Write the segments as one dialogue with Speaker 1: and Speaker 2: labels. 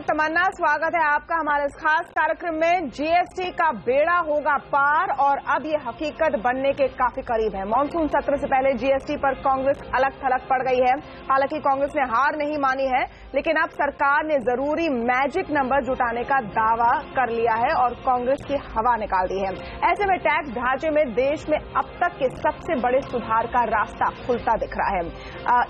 Speaker 1: तमन्ना, स्वागत है आपका हमारे इस खास कार्यक्रम में। जीएसटी का बेड़ा होगा पार और अब ये हकीकत बनने के काफी करीब है। मॉनसून सत्र से पहले जीएसटी पर कांग्रेस अलग थलग पड़ गई है। हालांकि कांग्रेस ने हार नहीं मानी है, लेकिन अब सरकार ने जरूरी मैजिक नंबर जुटाने का दावा कर लिया है और कांग्रेस की हवा निकाल दी है। ऐसे में टैक्स ढांचे में देश में अब तक के सबसे बड़े सुधार का रास्ता खुलता दिख रहा है।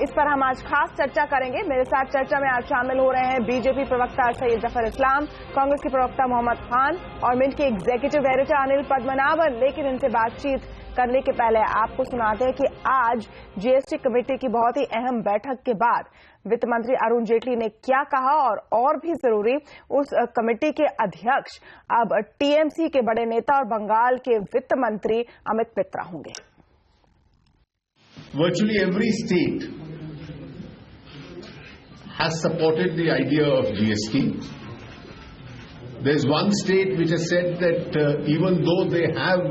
Speaker 1: इस पर हम आज खास चर्चा करेंगे। मेरे साथ चर्चा में आज शामिल हो रहे हैं बीजेपी प्रवक्ता सैयद जफर इस्लाम, कांग्रेस के प्रवक्ता मोहम्मद खान और मिंट के एग्जीक्यूटिव डायरेक्टर अनिल पद्मनाभन। लेकिन इनसे बातचीत करने के पहले आपको सुनाते हैं कि आज जीएसटी कमेटी की बहुत ही अहम बैठक के बाद वित्त मंत्री अरुण जेटली ने क्या कहा और भी जरूरी, उस कमेटी के अध्यक्ष अब टीएमसी के बड़े नेता और बंगाल के वित्त मंत्री अमित मित्रा होंगे।
Speaker 2: Virtually every state has supported the idea of GST. There's one state which has said that even though they have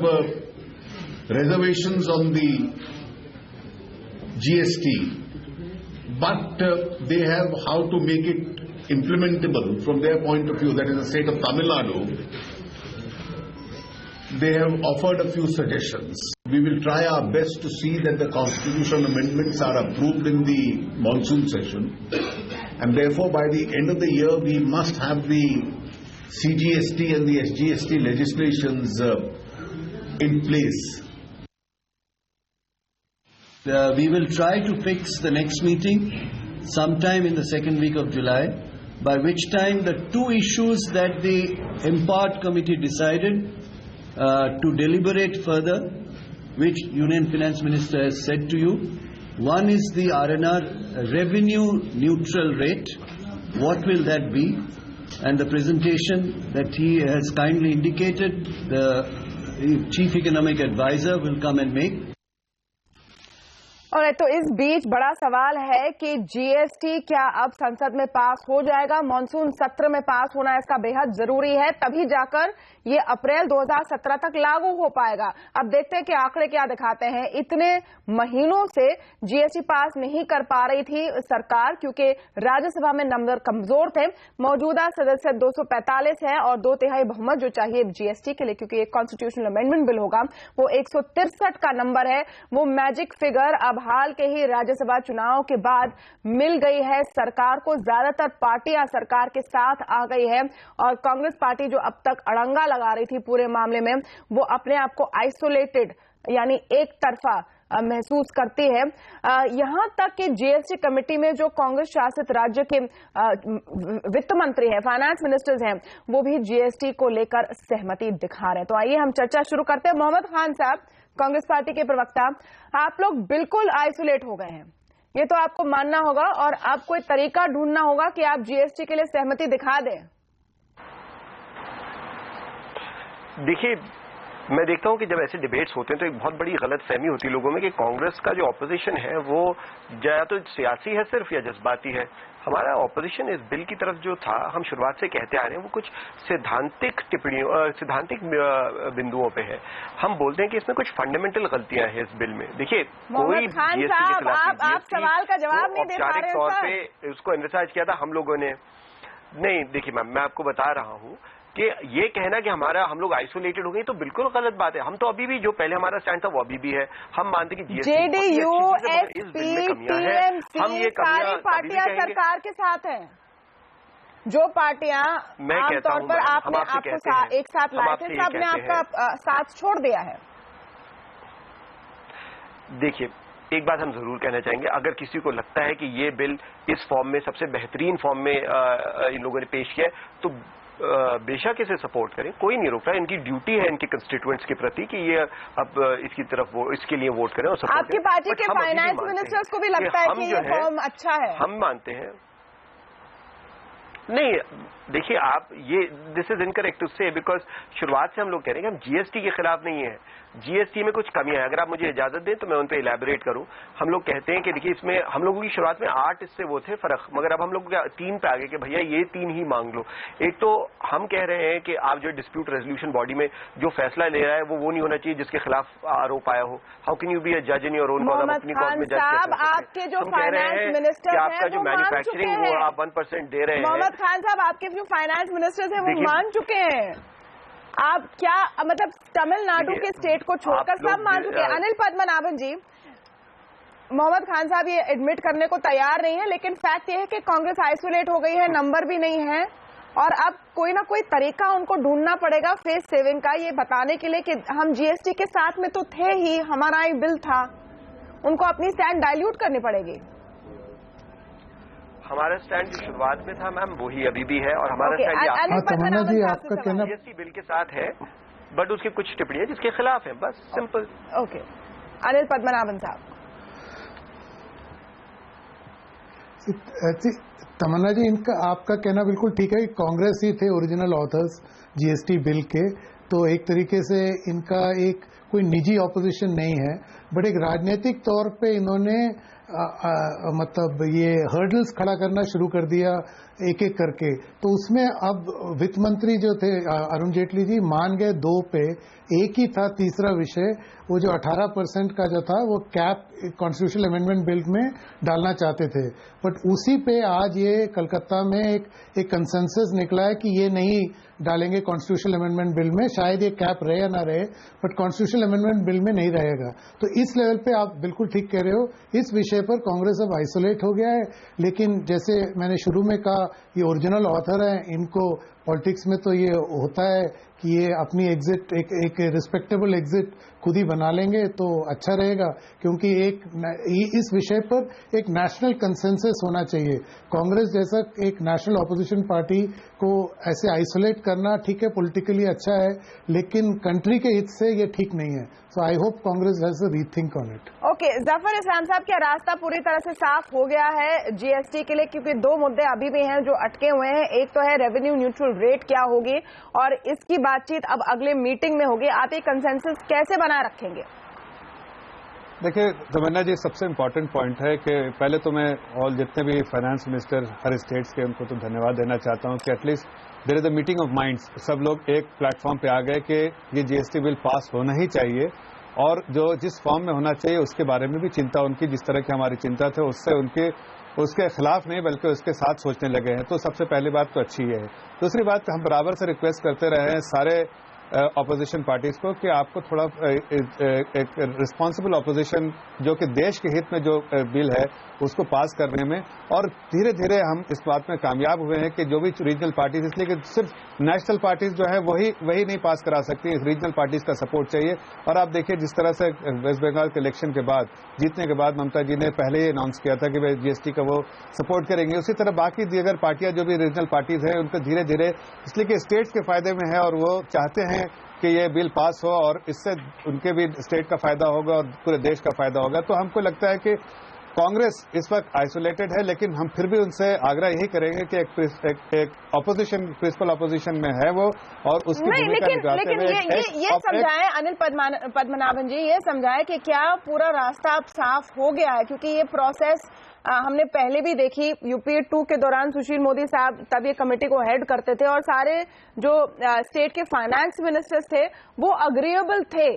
Speaker 2: reservations on the GST, but they have how to make it implementable from their point of view, that is the state of Tamil Nadu. They have offered a few suggestions. We will try our best to see that the constitutional amendments are approved in the monsoon session, and therefore by the end of the year we must have the CGST and the SGST legislations in place.
Speaker 3: We will try to fix the next meeting sometime in the second week of July, by which time the two issues that the import committee decided to deliberate further, which Union Finance Minister has said to you. One is the RNR revenue neutral rate. What will that be? And the presentation that he has kindly indicated, the Chief Economic Advisor will come and make.
Speaker 1: और तो इस बीच बड़ा सवाल है कि GST क्या अब संसद में पास हो जाएगा? मॉनसून सत्र में पास होना इसका बेहद जरूरी है, तभी जाकर ये अप्रैल 2017 तक लागू हो पाएगा। अब देखते हैं कि आंकड़े क्या दिखाते हैं। इतने महीनों से जीएसटी पास नहीं कर पा रही थी सरकार, क्योंकि राज्यसभा में नंबर कमजोर थे। मौजूदा सदस्य 245 है और 2/3 बहुमत जो चाहिए जीएसटी के लिए, क्योंकि एक कॉन्स्टिट्यूशनल अमेंडमेंट बिल होगा, वो 163 का नंबर है। वो मैजिक फिगर अब हाल के ही राज्यसभा चुनाव के बाद मिल गई है सरकार को। ज्यादातर पार्टियां सरकार के साथ आ गई है और कांग्रेस पार्टी जो अब तक अड़ंगा लगा रही थी पूरे मामले में, वो अपने आप को आइसोलेटेड यानी एक तरफा महसूस करती है। यहां तक कि जीएसटी कमेटी में जो कांग्रेस शासित राज्य के वित्त मंत्री हैं, फाइनेंस मिनिस्टर्स हैं, वो भी जीएसटी को लेकर सहमति दिखा रहे हैं। तो आइए हम चर्चा शुरू करते हैं। मोहम्मद खान साहब, कांग्रेस पार्टी के प्रवक्ता, आप लोग बिल्कुल आइसोलेट हो गए हैं, ये तो आपको मानना होगा और आपको एक तरीका ढूंढना होगा कि आप जीएसटी के लिए सहमति दिखा दें।
Speaker 4: देखिए, मैं देखता हूं कि जब ऐसे डिबेट्स होते हैं तो एक बहुत बड़ी गलतफहमी होती है लोगों में कि कांग्रेस का जो ऑपोजिशन है वो या तो सियासी है सिर्फ या जज्बाती है। हमारा ऑपोजिशन इस बिल की तरफ जो था, हम शुरुआत से कहते आ रहे हैं, वो कुछ सैद्धांतिक टिप्पणियों, सैद्धांतिक बिंदुओं पे है। हम बोलते हैं कि इसमें कुछ फंडामेंटल गलतियां हैं इस बिल में। देखिए, कोई
Speaker 1: जीएसटी के खिलाफ आप सवाल का जवाब नहीं दे पा रहे हैं।
Speaker 4: औपचारिक तौर पे उसको एनवर्साइज किया था हम लोगों ने। नहीं, देखिए मैम, मैं आपको बता रहा हूं कि ये कहना कि हम लोग आइसोलेटेड हो गए तो बिल्कुल गलत बात है। हम तो अभी भी, जो पहले हमारा स्टैंड था वो अभी भी है। हम मानते हैं कि
Speaker 1: जेडीयू, एसपी, टीएमसी सारी पार्टियां सरकार के साथ हैं। जो पार्टियां आमतौर पर आपने आपको एक साथ लाए थे, सबने आपका साथ छोड़ दिया है।
Speaker 4: देखिए, एक बात हम जरूर कहना चाहेंगे, अगर किसी को लगता है कि ये बिल इस फॉर्म में सबसे बेहतरीन फॉर्म में इन लोगों ने पेश किया है तो बेशक इसे सपोर्ट करें, कोई नहीं रोक रहा है। इनकी ड्यूटी है इनके कंस्टिट्यूएंट्स के प्रति कि ये अब इसकी तरफ वो इसके लिए वोट करें और सपोर्ट करें।
Speaker 1: आपकी पार्टी के फाइनेंस मिनिस्टर्स को भी लगता है कि ये फॉर्म अच्छा है?
Speaker 4: हम मानते हैं। नहीं, देखिए, आप ये दिस इज इनकरेक्ट टू से, बिकॉज शुरुआत से हम लोग कह रहे हैं कि हम जीएसटी के खिलाफ नहीं है। जीएसटी में कुछ कमियां हैं, अगर आप मुझे इजाजत दें तो मैं उन पे इलैबोरेट करूं। हम लोग कहते हैं कि देखिए, इसमें हम लोगों की शुरुआत में 8 इससे वो थे फर्क, मगर अब हम लोग 3 पे आ गए कि भैया ये 3 ही मांग लो। एक तो हम कह रहे हैं कि आप जो डिस्प्यूट रेजोल्यूशन बॉडी में जो फैसला ले रहा है वो नहीं होना चाहिए जिसके खिलाफ आरोप आया हो। How can you be a जज इन योर ओन कॉज? अपनी कॉज में जज
Speaker 1: आपके जो फाइनेंस मिनिस्टर
Speaker 4: आपका जो मैन्युफैक्चरिंग वो आप 1% दे रहे हैं।
Speaker 1: मोहम्मद खान साहब, आपके जो फाइनेंस मिनिस्टर्स हैं वो मान चुके हैं। आप क्या मतलब तमिलनाडु के स्टेट को छोड़कर सब मान चुके हैं। अनिल पद्मनाभन जी, मोहम्मद खान साहब ये एडमिट करने को तैयार नहीं है, लेकिन फैक्ट ये है कि कांग्रेस आइसोलेट हो गई है, नंबर भी नहीं है और अब कोई ना कोई तरीका उनको ढूंढना पड़ेगा फेस सेविंग का, ये बताने के लिए कि हम जीएसटी के साथ में तो थे ही, हमारा ही बिल था। उनको अपनी स्टैंड डाइल्यूट करनी पड़ेगी।
Speaker 4: हमारा स्टैंड जो शुरुआत में था मैम वही अभी भी है और हमारा स्टैंड
Speaker 5: तमन्ना जी आपका कहना
Speaker 4: जीएसटी बिल के साथ है, बट उसकी कुछ टिप्पणियां जिसके खिलाफ है, बस सिंपल।
Speaker 1: ओके, अनिल पद्मनाभन साहब।
Speaker 5: तमन्ना जी, इनका आपका कहना बिल्कुल ठीक है कि कांग्रेस ही थे ओरिजिनल ऑथर्स जीएसटी बिल के, तो एक तरीके से इनका एक कोई निजी ऑपोजिशन नहीं है, बट एक राजनीतिक तौर पे इन्होंने मतलब ये हर्डल्स खड़ा करना शुरू कर दिया एक एक करके। तो उसमें अब वित्त मंत्री जो थे अरुण जेटली जी मान गए 2 पे, एक ही था तीसरा विषय, वो जो 18% का जो था वो कैप कॉन्स्टिट्यूशनल अमेंडमेंट बिल में डालना चाहते थे, बट उसी पे आज ये कलकत्ता में एक कंसेंसस निकला है कि ये नहीं डालेंगे कॉन्स्टिट्यूशनल अमेंडमेंट बिल में, शायद ये कैप रहे या ना रहे, बट कॉन्स्टिट्यूशनल अमेंडमेंट बिल में नहीं रहेगा। तो इस लेवल पे आप बिल्कुल ठीक कह रहे हो, इस विषय पर कांग्रेस अब आइसोलेट हो गया है। लेकिन जैसे मैंने शुरू में कहा, ये ओरिजिनल ऑथर हैं, इनको पॉलिटिक्स में तो ये होता है कि ये अपनी एग्जिट एक रिस्पेक्टेबल एग्जिट खुद ही बना लेंगे तो अच्छा रहेगा, क्योंकि इस विषय पर एक नेशनल कंसेंसस होना चाहिए। कांग्रेस जैसा एक नेशनल ऑपोजिशन पार्टी को ऐसे आइसोलेट करना ठीक है, पॉलिटिकली अच्छा है, लेकिन कंट्री के हित से ये ठीक नहीं है। So I hope Congress has a rethink on it.
Speaker 1: Okay, Zafar Islam साहब, क्या रास्ता पूरी तरह से साफ हो गया है जीएसटी के लिए? क्योंकि 2 मुद्दे अभी भी हैं जो अटके हुए हैं। एक तो है रेवेन्यू न्यूट्रल रेट क्या होगी, और इसकी बातचीत अब अगले मीटिंग में होगी। आप एक कंसेंसस कैसे बनाए रखेंगे?
Speaker 6: देखिए तमन्ना जी, सबसे इम्पोर्टेंट पॉइंट है कि पहले तो मैं और जितने भी फाइनेंस मिनिस्टर हर स्टेट्स के, उनको तो धन्यवाद देना चाहता हूं कि at least there is a meeting of minds. सब लोग एक प्लेटफॉर्म पे आ गए कि ये जीएसटी बिल पास होना ही चाहिए, और जो जिस फॉर्म में होना चाहिए उसके बारे में भी चिंता उनकी, जिस तरह की हमारी चिंता थे उससे उसके खिलाफ नहीं बल्कि उसके साथ सोचने लगे हैं। तो सबसे पहली बात तो अच्छी है। दूसरी बात, हम बराबर से रिक्वेस्ट करते रहे हैं सारे ऑपोजिशन पार्टीज को कि आपको थोड़ा एक रिस्पॉन्सिबल ऑपोजिशन, जो कि देश के हित में जो बिल है उसको पास करने में, और धीरे धीरे हम इस बात में कामयाब हुए हैं कि जो भी रीजनल पार्टीज, इसलिए कि सिर्फ नेशनल पार्टीज जो है वही नहीं पास करा सकती, रीजनल पार्टीज का सपोर्ट चाहिए। और आप देखिए जिस तरह से वेस्ट बंगाल के इलेक्शन के बाद, जीतने के बाद ममता जी ने पहले ही अनाउंस किया था कि वे जीएसटी का वो सपोर्ट करेंगे, उसी तरह बाकी दीगर पार्टियां जो भी रीजनल पार्टीज हैं उनको धीरे धीरे, इसलिए कि स्टेट्स के फायदे में है और वो चाहते हैं कि ये बिल पास हो और इससे उनके भी स्टेट का फायदा होगा और पूरे देश का फायदा होगा। तो हमको लगता है कि कांग्रेस इस वक्त आइसोलेटेड है, लेकिन हम फिर भी उनसे आग्रह यही करेंगे कि एक ऑपोजिशन, प्रिंसिपल ऑपोजिशन में है वो, और उसकी भूमिका निभाते हुए
Speaker 1: ये समझाएं अनिल पद्मनाभन जी, ये समझाएं कि क्या पूरा रास्ता अब साफ हो गया है? क्योंकि ये प्रोसेस हमने पहले भी देखी, यूपीए 2 के दौरान सुशील मोदी साहब तब ये कमेटी को हेड करते थे और सारे जो स्टेट के फाइनेंस मिनिस्टर्स थे वो अग्रीएबल थे,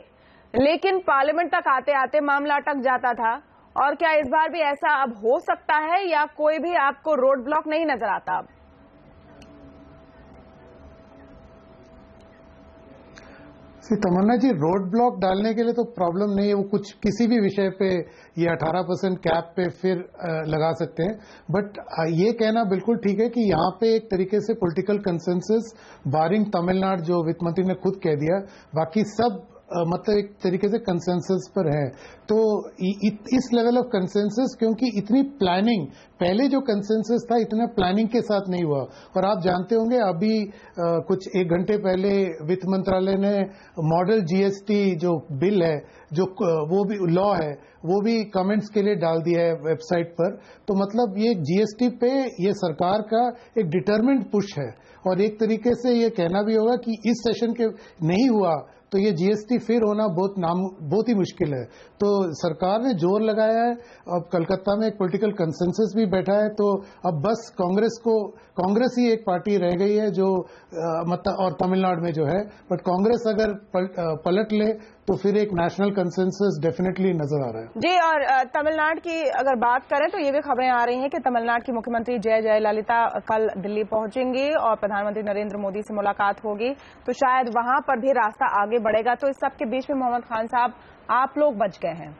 Speaker 1: लेकिन पार्लियामेंट तक आते आते मामला अटक जाता था। और क्या इस बार भी ऐसा अब हो सकता है, या कोई भी आपको रोड ब्लॉक नहीं नजर आता अब?
Speaker 5: तमन्ना जी, रोड ब्लॉक डालने के लिए तो प्रॉब्लम नहीं है, वो कुछ किसी भी विषय पे ये 18% कैप पे फिर लगा सकते हैं, बट ये कहना बिल्कुल ठीक है कि यहाँ पे एक तरीके से पॉलिटिकल कंसेंसस, बारिंग तमिलनाडु जो वित्त मंत्री ने खुद कह दिया, बाकी सब मतलब एक तरीके से कंसेंसस पर है। तो इस लेवल ऑफ कंसेंसस, क्योंकि इतनी प्लानिंग, पहले जो कंसेंसस था इतना प्लानिंग के साथ नहीं हुआ। और आप जानते होंगे अभी कुछ 1 घंटे पहले वित्त मंत्रालय ने मॉडल जीएसटी जो बिल है, जो वो भी लॉ है, वो भी कमेंट्स के लिए डाल दिया है वेबसाइट पर। तो मतलब ये जीएसटी पे ये सरकार का एक डिटरमिन्ड पुश है, और एक तरीके से ये कहना भी होगा कि इस सेशन के नहीं हुआ तो ये जीएसटी फिर होना बहुत ही मुश्किल है। तो सरकार ने जोर लगाया है, अब कलकत्ता में एक पॉलिटिकल कंसेंसस भी बैठा है, तो अब बस कांग्रेस ही एक पार्टी रह गई है जो मतलब, और तमिलनाडु में जो है, बट कांग्रेस अगर पलट ले तो फिर एक नेशनल कंसेंसस डेफिनेटली नजर आ रहा है।
Speaker 1: जी, और तमिलनाडु की अगर बात करें तो ये भी खबरें आ रही हैं कि तमिलनाडु की मुख्यमंत्री जयललिता कल दिल्ली पहुंचेंगी और प्रधानमंत्री नरेंद्र मोदी से मुलाकात होगी, तो शायद वहां पर भी रास्ता आगे बढ़ेगा। तो इस सब के बीच में मोहम्मद खान साहब आप लोग बच गए हैं,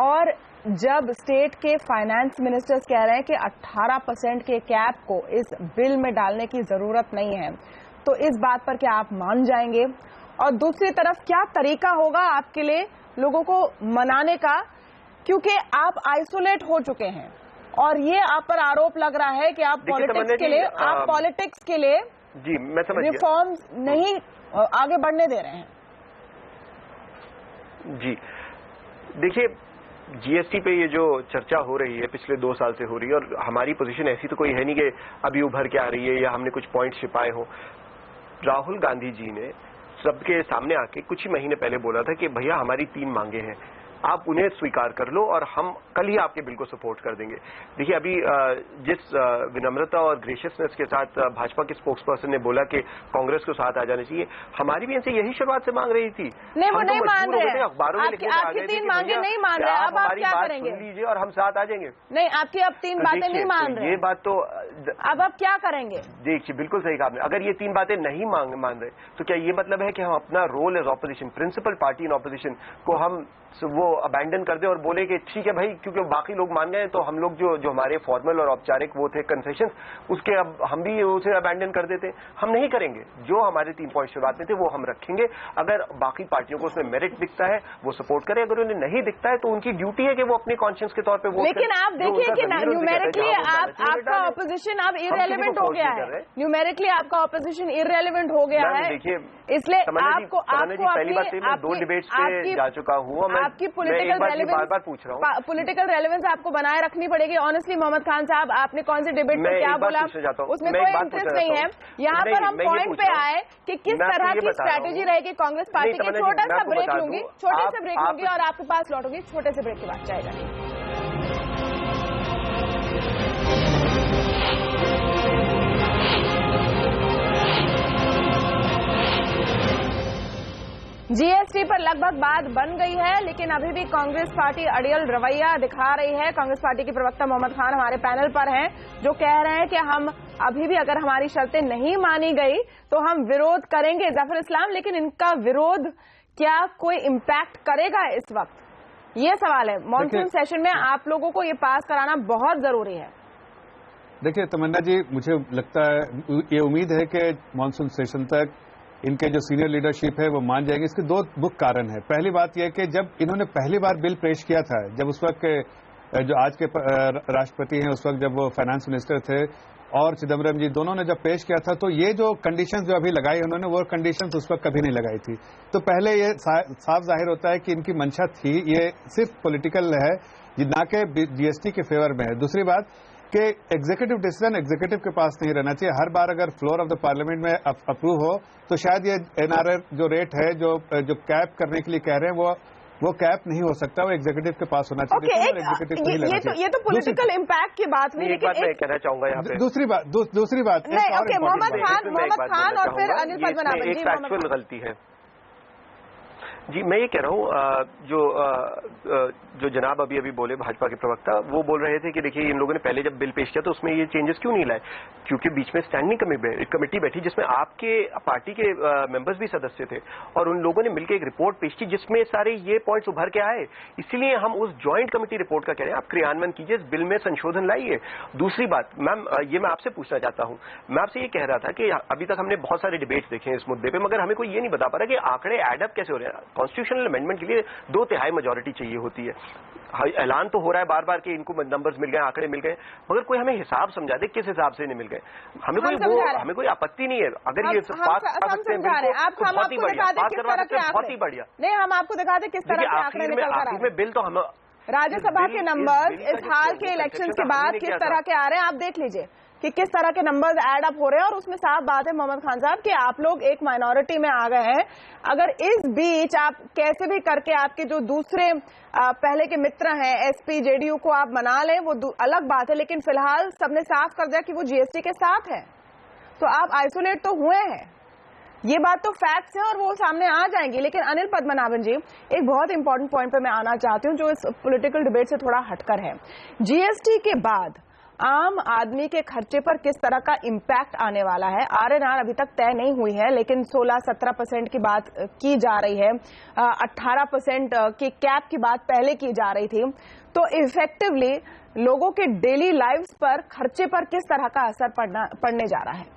Speaker 1: और जब स्टेट के फाइनेंस मिनिस्टर्स कह रहे हैं कि 18% के कैप को इस बिल में डालने की जरूरत नहीं है, तो इस बात पर क्या आप मान जाएंगे? और दूसरी तरफ क्या तरीका होगा आपके लिए लोगों को मनाने का, क्योंकि आप आइसोलेट हो चुके हैं और ये आप पर आरोप लग रहा है कि आप पॉलिटिक्स के लिए
Speaker 4: जी मैं समझ गया,
Speaker 1: रिफॉर्म्स नहीं आगे बढ़ने दे रहे हैं।
Speaker 4: जी देखिए, जीएसटी पे ये जो चर्चा हो रही है पिछले 2 साल से हो रही है, और हमारी पोजीशन ऐसी तो कोई है नहीं कि अभी उभर के आ रही है या हमने कुछ पॉइंट छिपाए हो। राहुल गांधी जी ने सबके सामने आके कुछ ही महीने पहले बोला था कि भैया हमारी 3 मांगे हैं, आप उन्हें स्वीकार कर लो और हम कल ही आपके बिल को सपोर्ट कर देंगे। देखिए, अभी जिस विनम्रता और ग्रेशियसनेस के साथ भाजपा के स्पोक्स पर्सन ने बोला कि कांग्रेस को साथ आ जाना चाहिए, हमारी भी इनसे यही शुरुआत से मांग रही थी।
Speaker 1: नहीं, वो नहीं मान रहे,
Speaker 4: अखबारों में लिखने आ गए थे कि
Speaker 1: मांगे नहीं मान रहे, अब आप क्या करेंगे?
Speaker 4: सुन लीजिए और हम साथ आ जाएंगे।
Speaker 1: नहीं, आपकी अब 3 बातें नहीं मान रहे,
Speaker 4: ये बात तो
Speaker 1: अब आप क्या करेंगे?
Speaker 4: देखिए, बिल्कुल सही कहा आपने। अगर ये 3 बातें नहीं मान रहे तो क्या ये मतलब है कि हम अपना role as opposition, principal party in opposition को हम वो अबैंडन कर दे और बोले कि ठीक है भाई, क्योंकि बाकी लोग मान गए तो हम लोग जो हमारे फॉर्मल और औपचारिक वो थे कंसेशन, उसके अब हम भी उसे अबैंडन कर देते? हम नहीं करेंगे। जो हमारे 3 पॉइंट शुरुआत में थे वो हम रखेंगे। अगर बाकी पार्टियों को उसमें मेरिट दिखता है वो सपोर्ट करें, अगर उन्हें नहीं दिखता है तो उनकी ड्यूटी है कि वो अपने कॉन्शियस के तौर पर वोट।
Speaker 1: लेकिन आप देखिए कि न्यूमेरिकली आपका ऑपोजिशन अब इररेलेवेंट हो गया है, न्यूमेरिकली आपका ऑपोजिशन इररेलेवेंट हो गया है।
Speaker 4: देखिए,
Speaker 1: इसलिए आपको
Speaker 4: पहली बात मैं 2 डिबेट्स पे जा चुका हूँ,
Speaker 1: आपकी पॉलिटिकल
Speaker 4: बार पूछ रहा हूँ,
Speaker 1: पॉलिटिकल रेलेवेंस आपको बनाए रखनी पड़ेगी। ऑनेस्टली मोहम्मद खान साहब, आपने कौन सी डिबेट में क्या बोला उसमें कोई इंटरेस्ट नहीं है। यहाँ पर हम पॉइंट पे आए कि किस तरह की स्ट्रैटेजी रहेगी कांग्रेस पार्टी की। छोटा सा ब्रेक लूंगी, छोटे से ब्रेक लूंगी और आपके पास लौटूंगी। छोटे से ब्रेक के बाद जाएगा। जीएसटी पर लगभग बात बन गई है, लेकिन अभी भी कांग्रेस पार्टी अड़ियल रवैया दिखा रही है। कांग्रेस पार्टी के प्रवक्ता मोहम्मद खान हमारे पैनल पर हैं, जो कह रहे हैं कि हम अभी भी अगर हमारी शर्तें नहीं मानी गई तो हम विरोध करेंगे। जफर इस्लाम, लेकिन इनका विरोध क्या कोई इम्पैक्ट करेगा इस वक्त? ये सवाल है। मॉनसून सेशन में आप लोगों को ये पास कराना बहुत जरूरी है।
Speaker 6: देखिए तमन्ना जी, मुझे लगता है, ये उम्मीद है कि मॉनसून सेशन तक इनके जो सीनियर लीडरशिप है वो मान जाएंगे। इसके 2 मुख्य कारण है। पहली बात यह कि जब इन्होंने पहली बार बिल पेश किया था, जब उस वक्त के जो आज के राष्ट्रपति हैं उस वक्त जब वो फाइनेंस मिनिस्टर थे और चिदम्बरम जी, दोनों ने जब पेश किया था तो ये जो कंडीशंस जो अभी लगाई उन्होंने, वो कंडीशंस उस वक्त कभी नहीं लगाई थी। तो पहले ये साफ जाहिर होता है कि इनकी मंशा थी, ये सिर्फ पॉलिटिकल है, ना कि जीएसटी के फेवर में है। दूसरी बात कि एग्जीक्यूटिव डिसीजन एग्जीक्यूटिव के पास नहीं रहना चाहिए। हर बार अगर फ्लोर ऑफ द पार्लियामेंट में अप्रूव हो तो शायद ये एनआरआर जो रेट है जो कैप करने के लिए कह रहे हैं वो कैप नहीं हो सकता, वो एग्जीक्यूटिव के पास होना चाहिए।
Speaker 1: ये तो पॉलिटिकल इम्पैक्ट की बात हुई,
Speaker 4: लेकिन मैं कहना चाहूंगा यहाँ पे
Speaker 6: दूसरी बात
Speaker 1: मोहम्मद खान और फिर अनिल पद्मनाभन जी,
Speaker 4: फैक्चुअल गलती है जी। मैं ये कह रहा हूँ, जो जनाब अभी बोले भाजपा के प्रवक्ता, वो बोल रहे थे कि देखिए इन लोगों ने पहले जब बिल पेश किया तो उसमें ये चेंजेस क्यों नहीं लाए, क्योंकि बीच में स्टैंडिंग कमेटी बैठी जिसमें आपके पार्टी के मेंबर्स भी सदस्य थे और उन लोगों ने मिलकर एक रिपोर्ट पेश की जिसमें सारे ये पॉइंट्स उभर के आए। इसलिए हम उस ज्वाइंट कमेटी रिपोर्ट का कह रहे हैं, आप क्रियान्वयन कीजिए, इस बिल में संशोधन लाइए। दूसरी बात मैम, ये मैं आपसे पूछना चाहता हूँ, मैं आपसे ये कह रहा था कि अभी तक हमने बहुत सारे डिबेट्स देखे हैं इस मुद्दे पर, मगर हमें कोई ये नहीं बता पा रहा कि आंकड़े एडअप कैसे हो रहे हैं। कॉन्स्टिट्यूशनल अमेंडमेंट के लिए 2/3 मेजोरिटी चाहिए होती है। ऐलान तो हो रहा है बार बार कि इनको नंबर्स मिल गए, आंकड़े मिल गए, मगर कोई हमें हिसाब समझा दे किस हिसाब से नहीं मिल गए। हमें कोई आपत्ति नहीं है अगर ये पास कर सकते हैं, बहुत ही बढ़िया, पास करवा सकते हैं, बहुत ही बढ़िया।
Speaker 1: नहीं, हम आपको दिखाते किस तरह के आंकड़े निकल कर आ रहे हैं।
Speaker 4: बिल तो हम
Speaker 1: राज्यसभा के नंबर्स इस हाल के इलेक्शन के बाद किस तरह के आ रहे हैं, आप देख लीजिए कि किस तरह के नंबर्स ऐड अप हो रहे हैं। और उसमें साफ बात है मोहम्मद खान साहब कि आप लोग एक माइनॉरिटी में आ गए हैं। अगर इस बीच आप कैसे भी करके आपके जो दूसरे पहले के मित्र हैं एसपी जेडीयू को आप मना लें, वो अलग बात है, लेकिन फिलहाल सबने साफ कर दिया कि वो जीएसटी के साथ है, तो आप आइसोलेट तो हुए हैं। ये बात तो फैक्ट्स है और वो सामने आ जाएंगी। लेकिन अनिल पद्मनाभन जी, एक बहुत इंपॉर्टेंट पॉइंट पे मैं आना चाहती हूँ जो इस पॉलिटिकल डिबेट से थोड़ा हटकर है। जीएसटी के बाद आम आदमी के खर्चे पर किस तरह का इम्पैक्ट आने वाला है? आरएनआर अभी तक तय नहीं हुई है, लेकिन 16-17% की बात की जा रही है, 18% की कैप की बात पहले की जा रही थी। तो इफेक्टिवली लोगों के डेली लाइव्स पर, खर्चे पर किस तरह का असर पड़ने जा रहा है?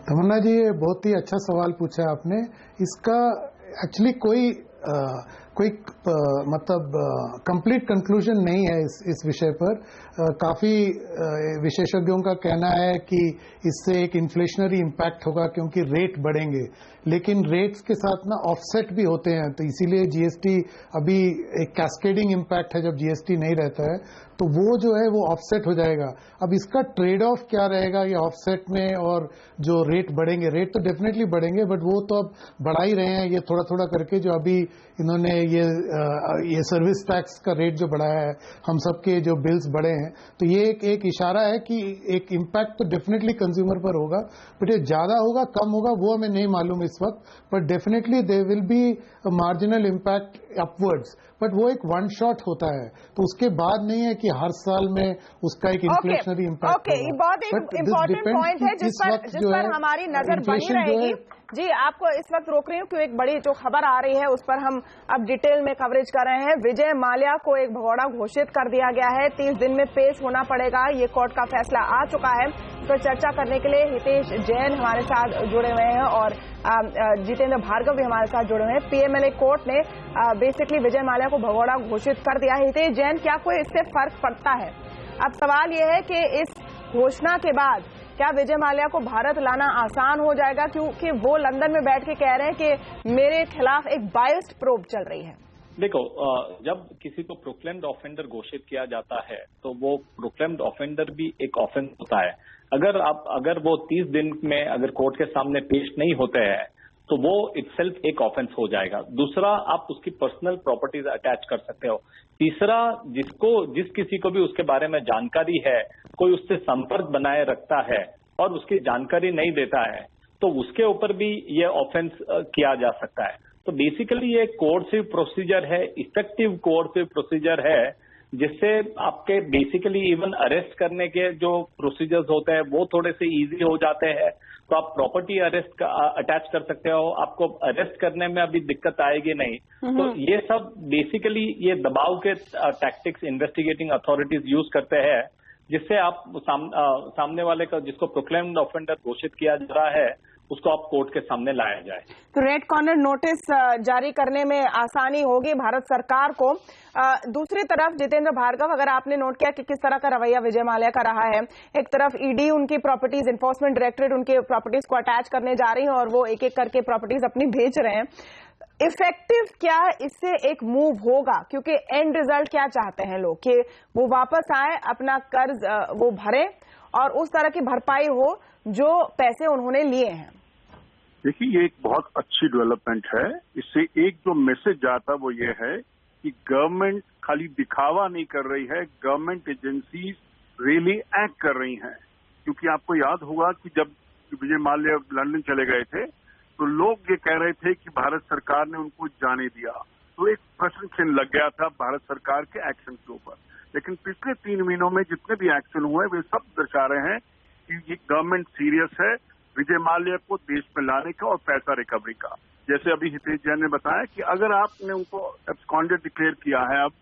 Speaker 5: तमन्ना जी, ये बहुत ही अच्छा सवाल पूछा आपने। इसका एक्चुअली कोई मतलब कंप्लीट कंक्लूजन नहीं है इस विषय पर। काफी विशेषज्ञों का कहना है कि इससे एक इन्फ्लेशनरी इम्पैक्ट होगा क्योंकि रेट बढ़ेंगे, लेकिन रेट्स के साथ ना ऑफसेट भी होते हैं, तो इसीलिए जीएसटी अभी एक कैस्केडिंग इम्पैक्ट है। जब जीएसटी नहीं रहता है तो वो जो है वो ऑफसेट हो जाएगा। अब इसका ट्रेड ऑफ क्या रहेगा ये ऑफसेट में, और जो रेट बढ़ेंगे, रेट तो डेफिनेटली बढ़ेंगे, बट वो तो अब बढ़ा ही रहे हैं ये थोड़ा थोड़ा करके। जो अभी इन्होंने ये सर्विस टैक्स का रेट जो बढ़ाया है, हम सबके जो बिल्स बढ़े हैं, तो ये एक इशारा है कि एक इम्पैक्ट तो डेफिनेटली कंज्यूमर पर होगा, बट ये ज्यादा होगा कम होगा वो हमें नहीं मालूम इस वक्त, but definitely there will be a marginal impact upwards, but वो एक वन शॉट होता है, तो उसके बाद नहीं है कि हर साल में उसका एक इन्फ्लेशनरी इम्पैक्ट
Speaker 1: होगा। ये बहुत इंपॉर्टेंट पॉइंट है जिस पर हमारी नजर बनी रहेगी। जी, आपको इस वक्त रोक रही हूँ क्योंकि एक बड़ी जो खबर आ रही है उस पर हम अब डिटेल में कवरेज कर रहे हैं। विजय माल्या को एक भगोड़ा घोषित कर दिया गया है, 30 दिन में पेश होना पड़ेगा, ये कोर्ट का फैसला आ चुका है। तो चर्चा करने के लिए हितेश जैन हमारे साथ जुड़े हुए हैं और जितेंद्र भार्गव भी हमारे साथ जुड़े हुए हैं। पीएमएलए कोर्ट ने बेसिकली विजय माल्या को भगोड़ा घोषित कर दिया है। हितेश जैन, क्या कोई इससे फर्क पड़ता है? अब सवाल यह है कि इस घोषणा के बाद क्या विजय माल्या को भारत लाना आसान हो जाएगा, क्योंकि वो लंदन में बैठ के कह रहे हैं कि मेरे खिलाफ एक बायस्ड प्रोब चल रही है?
Speaker 7: देखो, जब किसी को प्रोक्लेम्ड ऑफेंडर घोषित किया जाता है तो वो प्रोक्लेम्ड ऑफेंडर भी एक ऑफेंस होता है। अगर वो 30 दिन में अगर कोर्ट के सामने पेश नहीं होते हैं तो वो इटसेल्फ एक ऑफेंस हो जाएगा। दूसरा, आप उसकी पर्सनल प्रॉपर्टीज अटैच कर सकते हो। तीसरा, जिस किसी को भी उसके बारे में जानकारी है, कोई उससे संपर्क बनाए रखता है और उसकी जानकारी नहीं देता है, तो उसके ऊपर भी ये ऑफेंस किया जा सकता है। तो बेसिकली ये कोर्सिव प्रोसीजर है, इफेक्टिव कोर्सिव प्रोसीजर है, जिससे आपके बेसिकली इवन अरेस्ट करने के जो प्रोसीजर्स होते हैं वो थोड़े से इजी हो जाते हैं। तो आप प्रॉपर्टी अरेस्ट अटैच कर सकते हो, आपको अरेस्ट करने में अभी दिक्कत आएगी नहीं। तो ये सब बेसिकली ये दबाव के टैक्टिक्स इन्वेस्टिगेटिंग अथॉरिटीज यूज करते हैं, जिससे आप सामने वाले का जिसको प्रोक्लेम्ड ऑफेंडर घोषित किया जा रहा है उसको आप कोर्ट के सामने लाया जाए।
Speaker 1: तो रेड कॉर्नर नोटिस जारी करने में आसानी होगी भारत सरकार को। दूसरी तरफ जितेंद्र भार्गव, अगर आपने नोट किया कि किस तरह का रवैया विजय माल्या का रहा है, एक तरफ ईडी उनकी प्रॉपर्टीज, एनफोर्समेंट डायरेक्टरेट उनके प्रॉपर्टीज को अटैच करने जा रही है और वो एक एक करके प्रॉपर्टीज अपनी बेच रहे हैं। इफेक्टिव क्या इससे एक मूव होगा, क्योंकि एंड रिजल्ट क्या चाहते हैं लोग कि वो वापस आए, अपना कर्ज वो भरे और उस तरह की भरपाई हो जो पैसे उन्होंने लिए हैं।
Speaker 8: देखिए, ये एक बहुत अच्छी डेवलपमेंट है। इससे एक जो मैसेज जाता वो ये है कि गवर्नमेंट खाली दिखावा नहीं कर रही है, गवर्नमेंट एजेंसीज रियली एक्ट कर रही हैं। क्योंकि आपको याद होगा कि जब विजय माल्या लंदन चले गए थे तो लोग ये कह रहे थे कि भारत सरकार ने उनको जाने दिया, तो एक प्रश्न चिन्ह लग गया था भारत सरकार के एक्शन के ऊपर। लेकिन पिछले 3 महीनों में जितने भी एक्शन हुए वे सब दर्शा रहे हैं कि ये गवर्नमेंट सीरियस है विजय माल्या को देश में लाने का और पैसा रिकवरी का। जैसे अभी हितेश जैन ने बताया कि अगर आपने उनको एब्सकॉन्डेड डिक्लेयर किया है अब,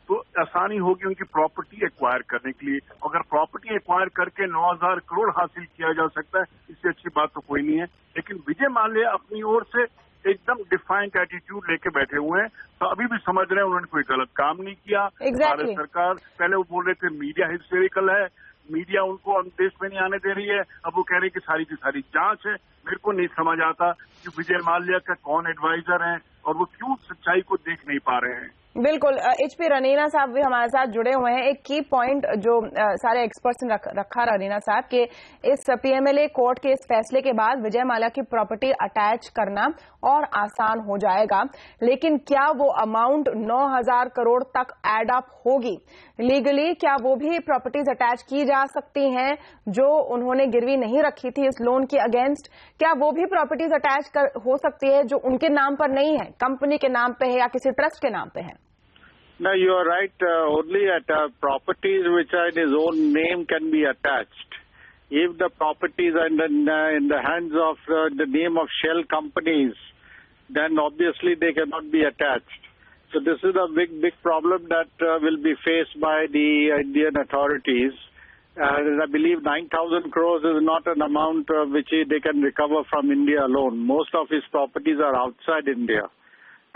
Speaker 8: तो आसानी होगी उनकी प्रॉपर्टी एक्वायर करने के लिए। अगर प्रॉपर्टी एक्वायर करके 9,000 करोड़ हासिल किया जा सकता है, इससे अच्छी बात तो कोई नहीं है। लेकिन विजय माल्या अपनी ओर से एकदम डिफाइंट एटीट्यूड लेके बैठे हुए हैं, तो अभी भी समझ रहे हैं उन्होंने कोई गलत काम नहीं किया। भारत सरकार पहले वो बोल रहे थे मीडिया हिस्टेरिकल है, मीडिया उनको देश में नहीं आने दे रही है, अब वो कह रहे हैं कि सारी की सारी जांच है। मेरे को नहीं समझ आता कि विजय माल्या का कौन एडवाइजर है और वो क्यों सच्चाई को देख नहीं पा रहे हैं।
Speaker 1: बिल्कुल, HP रनीना साहब भी हमारे साथ जुड़े हुए हैं। एक की पॉइंट जो सारे एक्सपर्ट्स ने रखा रनीना साहब के इस PMLA कोर्ट के इस फैसले के बाद विजय माल्या की प्रॉपर्टी अटैच करना और आसान हो जाएगा, लेकिन क्या वो अमाउंट 9,000 करोड़ तक एड अप होगी? लीगली क्या वो भी प्रॉपर्टीज अटैच की जा सकती हैं जो उन्होंने गिरवी नहीं रखी थी इस लोन के अगेंस्ट? क्या वो भी प्रॉपर्टीज अटैच हो सकती है जो उनके नाम पर नहीं है, कंपनी के नाम पे है या किसी ट्रस्ट के नाम पे है?
Speaker 8: No, you are right. Only at properties which are in his own name can be attached. If the properties are in the hands of the name of shell companies, then obviously they cannot be attached. So this is a big problem that will be faced by the Indian authorities. I believe 9,000 crores is not an amount which they can recover from India alone. Most of his properties are outside India,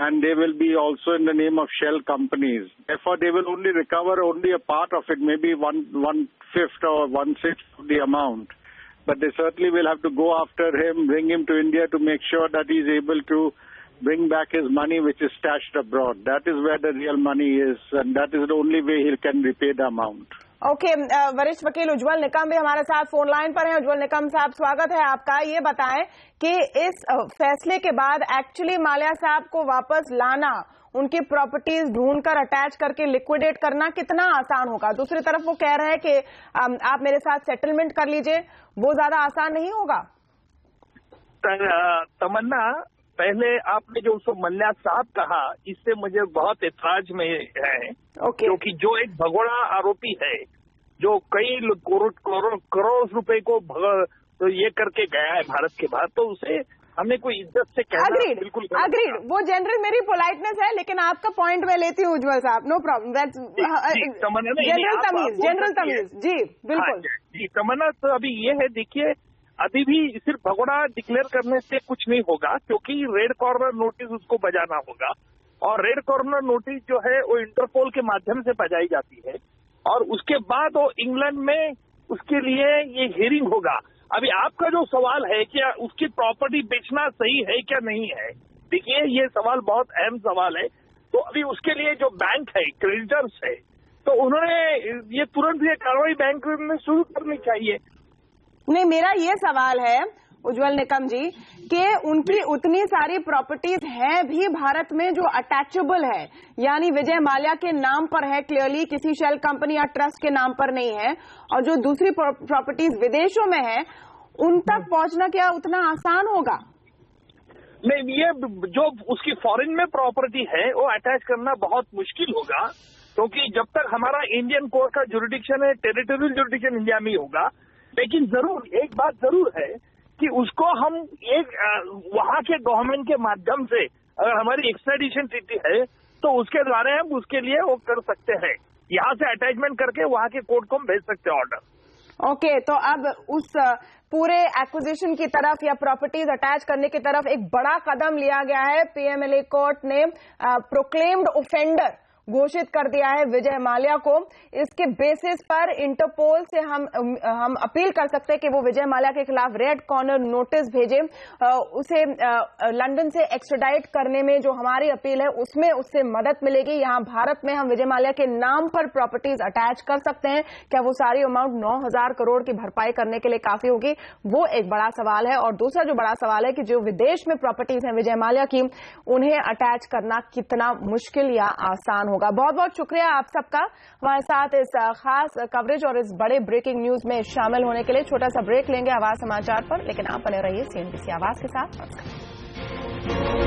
Speaker 8: and they will be also in the name of shell companies. Therefore, they will only recover only a part of it, maybe one-fifth or one-sixth of the amount. But they certainly will have to go after him, bring him to India to make sure that he is able to bring back his money which is stashed abroad. That is where the real money is, and that is the only way he can repay the amount.
Speaker 1: Okay, वरिष्ठ वकील उज्जवल निकम भी हमारे साथ phone line पर हैं। उज्जवल निकम साहब, स्वागत है आपका। ये बताएं कि इस फैसले के बाद एक्चुअली माल्या साहब को वापस लाना, उनकी प्रॉपर्टीज ढूंढकर अटैच करके लिक्विडेट करना कितना आसान होगा? दूसरी तरफ वो कह रहे हैं कि आप मेरे साथ सेटलमेंट कर लीजिए, वो ज्यादा आसान नहीं होगा?
Speaker 9: तमन्ना, पहले आपने जो उसको मल्ल्या साहब कहा, इससे मुझे बहुत ऐतराज में है। क्योंकि जो एक भगोड़ा आरोपी है, जो कई करोड़ रुपए को तो ये करके गया है भारत के बाहर, तो उसे हमें कोई इज्जत से कहना बिल्कुल
Speaker 1: अग्रीड। वो जनरल मेरी पोलाइटनेस है, लेकिन आपका पॉइंट मैं लेती हूँ उज्जवल साहब, नो प्रॉब्लम। जनरल तमीज जी, बिल्कुल
Speaker 9: जी। तमन्ना, तो अभी ये है, देखिए, अभी भी सिर्फ भगोड़ा डिक्लेयर करने से कुछ नहीं होगा, क्योंकि रेड कॉर्नर नोटिस उसको बजाना होगा, और रेड कॉर्नर नोटिस जो है वो इंटरपोल के माध्यम से बजाई जाती है, और उसके बाद वो इंग्लैंड में उसके लिए ये हियरिंग होगा। अभी आपका जो सवाल है कि उसकी प्रॉपर्टी बेचना सही है क्या नहीं है, देखिए ये सवाल बहुत अहम सवाल है। तो अभी उसके लिए जो बैंक है, क्रेडिटर्स है, तो उन्होंने ये तुरंत ये कार्रवाई बैंक में शुरू करनी चाहिए।
Speaker 1: नहीं, मेरा ये सवाल है उज्जवल निकम जी कि उनकी उतनी सारी प्रॉपर्टीज हैं भी भारत में जो अटैचेबल है, यानी विजय माल्या के नाम पर है, क्लियरली किसी शेल कंपनी या ट्रस्ट के नाम पर नहीं है, और जो दूसरी प्रॉपर्टीज विदेशों में है, उन तक पहुंचना क्या उतना आसान होगा?
Speaker 9: नहीं, ये जो उसकी फॉरेन में प्रॉपर्टी है वो अटैच करना बहुत मुश्किल होगा, क्योंकि जब तक हमारा इंडियन कोर्ट का जुरिडिक्शन है, टेरिटोरियल जुरिडिक्शन इंडिया में होगा। लेकिन जरूर एक बात जरूर है कि उसको हम एक वहां के गवर्नमेंट के माध्यम से, अगर हमारी एक्सट्राडिशन ट्रीटी है तो उसके द्वारा हम उसके लिए वो कर सकते हैं, यहाँ से अटैचमेंट करके वहां के कोर्ट को हम भेज सकते हैं ऑर्डर।
Speaker 1: ओके, तो अब उस पूरे एक्विजिशन की तरफ या प्रॉपर्टीज अटैच करने की तरफ एक बड़ा कदम लिया गया है। PMLA कोर्ट ने प्रोक्लेम्ड ऑफेंडर घोषित कर दिया है विजय माल्या को। इसके बेसिस पर इंटरपोल से हम अपील कर सकते हैं कि वो विजय माल्या के खिलाफ रेड कॉर्नर नोटिस भेजे, उसे लंदन से एक्स्ट्राडाइट करने में जो हमारी अपील है उसमें उससे मदद मिलेगी। यहाँ भारत में हम विजय माल्या के नाम पर प्रॉपर्टीज अटैच कर सकते हैं। क्या वो सारी अमाउंट 9,000 करोड़ की भरपाई करने के लिए काफी होगी? वो एक बड़ा सवाल है। और दूसरा जो बड़ा सवाल है कि जो विदेश में प्रॉपर्टीज हैं विजय माल्या की, उन्हें अटैच करना कितना मुश्किल या आसान होगा। बहुत बहुत शुक्रिया आप सबका हमारे साथ इस खास कवरेज और इस बड़े ब्रेकिंग न्यूज में शामिल होने के लिए। छोटा सा ब्रेक लेंगे आवाज समाचार पर, लेकिन आप बने रहिए CNBC आवाज के साथ। नमस्कार।